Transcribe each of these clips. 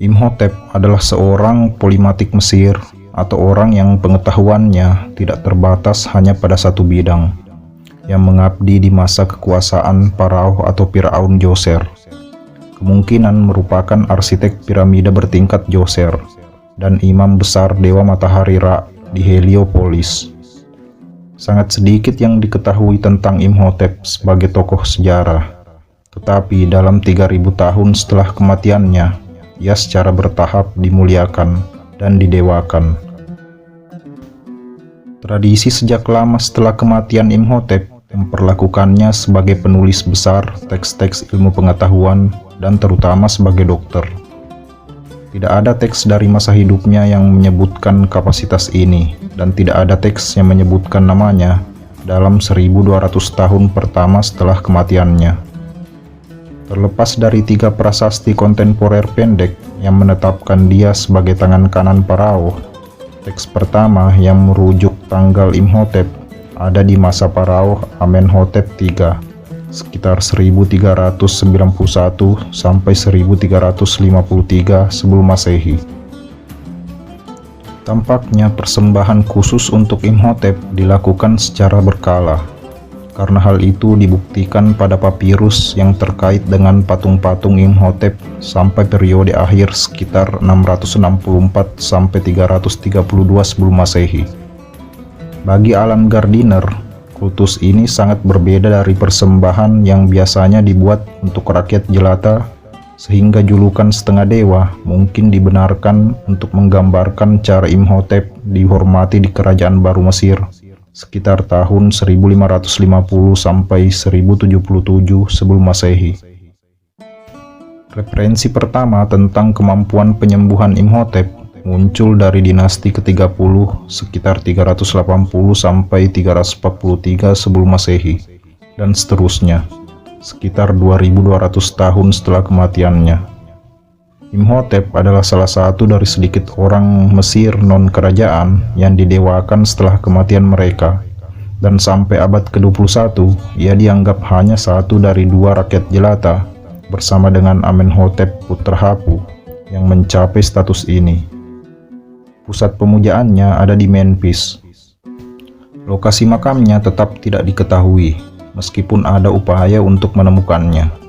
Imhotep adalah seorang polimatik Mesir atau orang yang pengetahuannya tidak terbatas hanya pada satu bidang, yang mengabdi di masa kekuasaan Pharaoh atau Firaun Djoser. Kemungkinan merupakan arsitek piramida bertingkat Djoser dan imam besar Dewa Matahari Ra di Heliopolis. Sangat sedikit yang diketahui tentang Imhotep sebagai tokoh sejarah, tetapi dalam 3000 tahun setelah kematiannya, ia secara bertahap dimuliakan dan didewakan. Tradisi sejak lama setelah kematian Imhotep memperlakukannya sebagai penulis besar teks-teks ilmu pengetahuan dan terutama sebagai dokter. Tidak ada teks dari masa hidupnya yang menyebutkan kapasitas ini, dan tidak ada teks yang menyebutkan namanya dalam 1200 tahun pertama setelah kematiannya. Terlepas dari 3 prasasti kontemporer pendek yang menetapkan dia sebagai tangan kanan Pharaoh, teks pertama yang merujuk tanggal Imhotep ada di masa Pharaoh Amenhotep III, sekitar 1391 sampai 1353 sebelum Masehi. Tampaknya persembahan khusus untuk Imhotep dilakukan secara berkala. Karena hal itu dibuktikan pada papirus yang terkait dengan patung-patung Imhotep sampai periode akhir sekitar 664 sampai 332 sebelum Masehi. Bagi Alan Gardiner, kultus ini sangat berbeda dari persembahan yang biasanya dibuat untuk rakyat jelata, sehingga julukan setengah dewa mungkin dibenarkan untuk menggambarkan cara Imhotep dihormati di Kerajaan Baru Mesir sekitar tahun 1550 sampai 1077 sebelum Masehi. Referensi pertama tentang kemampuan penyembuhan Imhotep muncul dari dinasti ke-30 sekitar 380 sampai 343 sebelum Masehi dan seterusnya, sekitar 2200 tahun setelah kematiannya. Imhotep adalah salah satu dari sedikit orang Mesir non-kerajaan yang didewakan setelah kematian mereka, dan sampai abad ke-21 ia dianggap hanya satu dari 2 rakyat jelata bersama dengan Amenhotep putra Hapu yang mencapai status ini. Pusat pemujaannya ada di Memphis. Lokasi makamnya tetap tidak diketahui, meskipun ada upaya untuk menemukannya.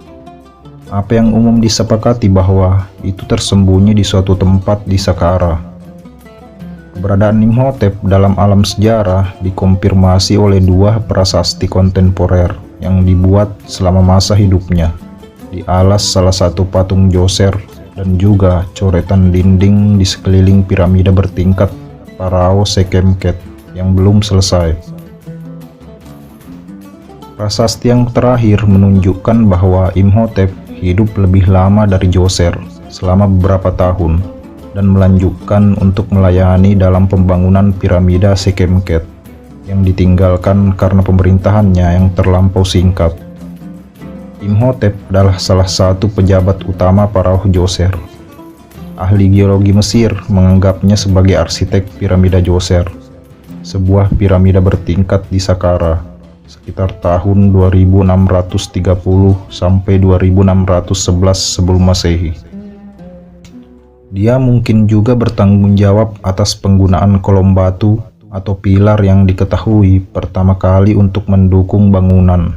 Apa yang umum disepakati bahwa itu tersembunyi di suatu tempat di Saqqara. Keberadaan Imhotep dalam alam sejarah dikonfirmasi oleh 2 prasasti kontemporer yang dibuat selama masa hidupnya di alas salah satu patung Djoser dan juga coretan dinding di sekeliling piramida bertingkat Pharaoh Sekhemkhet yang belum selesai. Prasasti yang terakhir menunjukkan bahwa Imhotep hidup lebih lama dari Djoser selama beberapa tahun dan melanjutkan untuk melayani dalam pembangunan piramida Sekhemkhet yang ditinggalkan karena pemerintahannya yang terlampau singkat. Imhotep adalah salah satu pejabat utama Pharaoh Djoser. Ahli geologi Mesir menganggapnya sebagai arsitek piramida Djoser, sebuah piramida bertingkat di Saqqara sekitar tahun 2630 sampai 2611 sebelum Masehi. Dia mungkin juga bertanggung jawab atas penggunaan kolom batu atau pilar yang diketahui pertama kali untuk mendukung bangunan.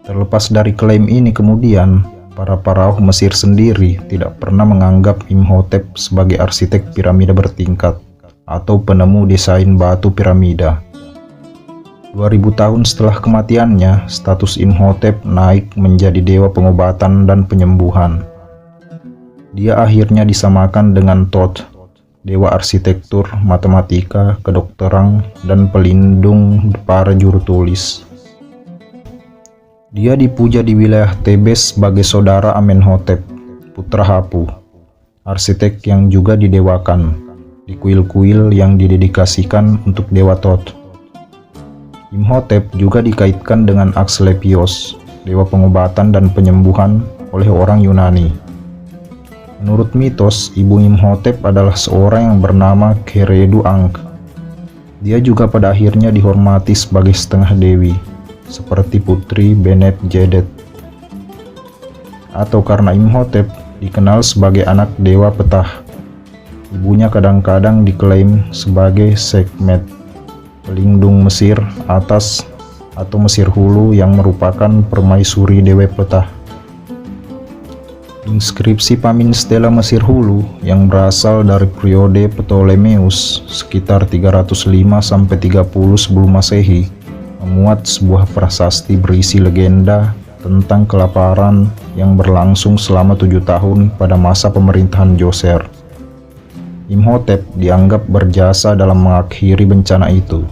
Terlepas dari klaim ini kemudian, para Pharaoh Mesir sendiri tidak pernah menganggap Imhotep sebagai arsitek piramida bertingkat atau penemu desain batu piramida. 2000 tahun setelah kematiannya, status Imhotep naik menjadi dewa pengobatan dan penyembuhan. Dia akhirnya disamakan dengan Thoth, dewa arsitektur, matematika, kedokteran, dan pelindung para juru tulis. Dia dipuja di wilayah Tebes sebagai saudara Amenhotep, putra Hapu, arsitek yang juga didewakan, di kuil-kuil yang didedikasikan untuk dewa Thoth. Imhotep juga dikaitkan dengan Asklepios, dewa pengobatan dan penyembuhan oleh orang Yunani. Menurut mitos, ibu Imhotep adalah seorang yang bernama Keredu Ankh. Dia juga pada akhirnya dihormati sebagai setengah dewi, seperti putri Benet Jedet. Atau karena Imhotep dikenal sebagai anak dewa Ptah. Ibunya kadang-kadang diklaim sebagai Sekhmet, pelindung Mesir atas atau Mesir Hulu yang merupakan permaisuri Dewa Ptah. Inskripsi Pamin Stela Mesir Hulu yang berasal dari periode Ptolemeus sekitar 305-30 sebelum Masehi memuat sebuah prasasti berisi legenda tentang kelaparan yang berlangsung selama 7 tahun pada masa pemerintahan Djoser. Imhotep dianggap berjasa dalam mengakhiri bencana itu.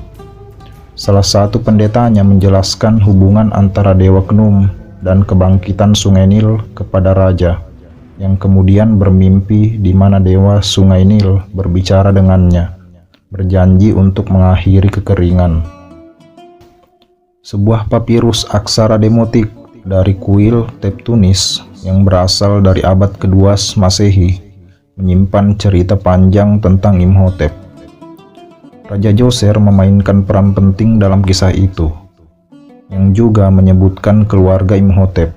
Salah satu pendetanya menjelaskan hubungan antara Dewa Khnum dan kebangkitan Sungai Nil kepada raja, yang kemudian bermimpi di mana Dewa Sungai Nil berbicara dengannya, berjanji untuk mengakhiri kekeringan. Sebuah papirus aksara demotik dari kuil Teptunis yang berasal dari abad kedua Masehi menyimpan cerita panjang tentang Imhotep. Raja Djoser memainkan peran penting dalam kisah itu, yang juga menyebutkan keluarga Imhotep,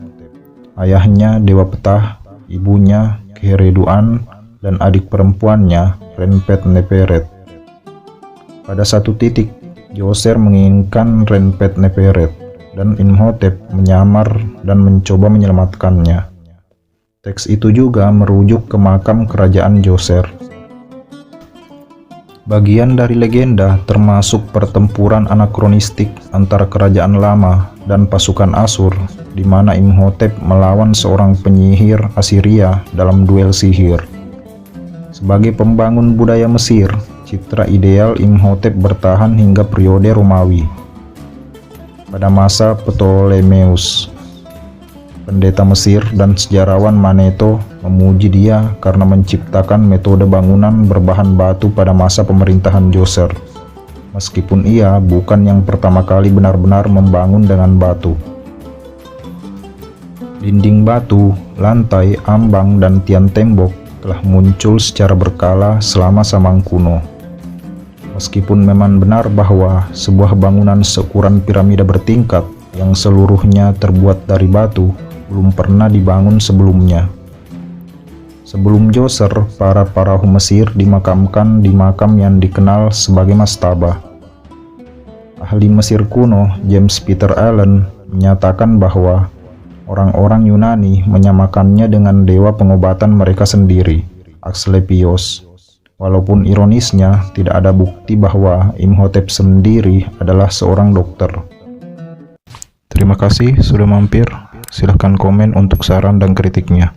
ayahnya Dewa Ptah, ibunya Kheireduan, dan adik perempuannya Renpet-Neperet. Pada satu titik, Djoser menginginkan Renpet-Neperet, dan Imhotep menyamar dan mencoba menyelamatkannya. Teks itu juga merujuk ke makam kerajaan Djoser. Bagian dari legenda termasuk pertempuran anakronistik antara kerajaan lama dan pasukan Asur, di mana Imhotep melawan seorang penyihir Assyria dalam duel sihir. Sebagai pembangun budaya Mesir, citra ideal Imhotep bertahan hingga periode Romawi. Pada masa Ptolemeus, pendeta Mesir dan sejarawan Maneto memuji dia karena menciptakan metode bangunan berbahan batu pada masa pemerintahan Djoser, meskipun ia bukan yang pertama kali benar-benar membangun dengan batu. Dinding batu, lantai, ambang, dan tiang tembok telah muncul secara berkala selama zaman kuno. Meskipun memang benar bahwa sebuah bangunan seukuran piramida bertingkat yang seluruhnya terbuat dari batu belum pernah dibangun sebelumnya. Sebelum Djoser, para pharaoh Mesir dimakamkan di makam yang dikenal sebagai mastaba. Ahli Mesir kuno James Peter Allen menyatakan bahwa orang-orang Yunani menyamakannya dengan dewa pengobatan mereka sendiri, Asklepios. Walaupun ironisnya tidak ada bukti bahwa Imhotep sendiri adalah seorang dokter. Terima kasih sudah mampir. Silahkan komen untuk saran dan kritiknya.